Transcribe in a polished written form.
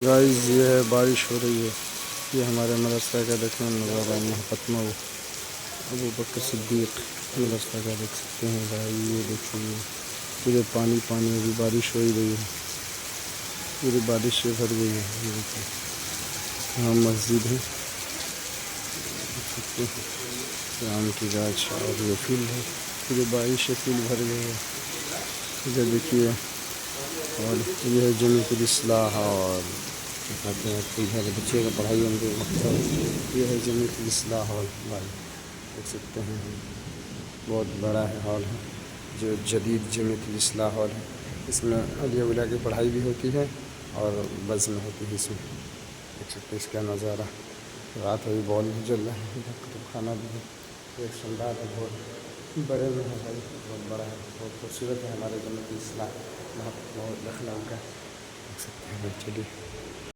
guys یہ ہے بارش ہو رہی ہے، یہ ہمارے مدرسہ کا دیکھنے نظارہ محبت مئو ابو بکر صدیق مدرسہ کا دیکھ سکتے ہیں بھائی، یہ دیکھیے پورے پانی پانی، ابھی بارش ہو ہی رہی ہے، پوری بارش سے بھر گئی ہے، یہ دیکھیے یہاں مسجد ہے، دیکھ سکتے ہیں آم کی گاچھ، اور یہ فیلڈ ہے، پورے بارش سے فیلڈ بھر گئی ہے، ادھر دیکھیے، اور یہ ہے جمیعت الاصلاح، اور کہتے ہیں کوئی ہے بچے کا پڑھائی ان کے مقصد، یہ ہے جمیعت الاصلاح ہال بھائی، دیکھ سکتے ہیں بہت بڑا ہے ہال ہے، جو جدید جمیعت الاصلاح ہال ہے، اس میں اولیاء اللہ کی پڑھائی بھی ہوتی ہے اور بزم ہوتی ہے، اس میں دیکھ سکتے ہیں اس کا نظارہ، رات ابھی بال بھی جل رہا ہے، ادھر کتب خانہ بھی ہے، ایک شاندار ہے، بہت بڑے میں ہے بھائی، بہت بڑا ہے، بہت خوبصورت ہے ہمارے جمیعت الاصلاح بہت لکھنؤ کا، دیکھ سکتے ہیں بھائی، چلیے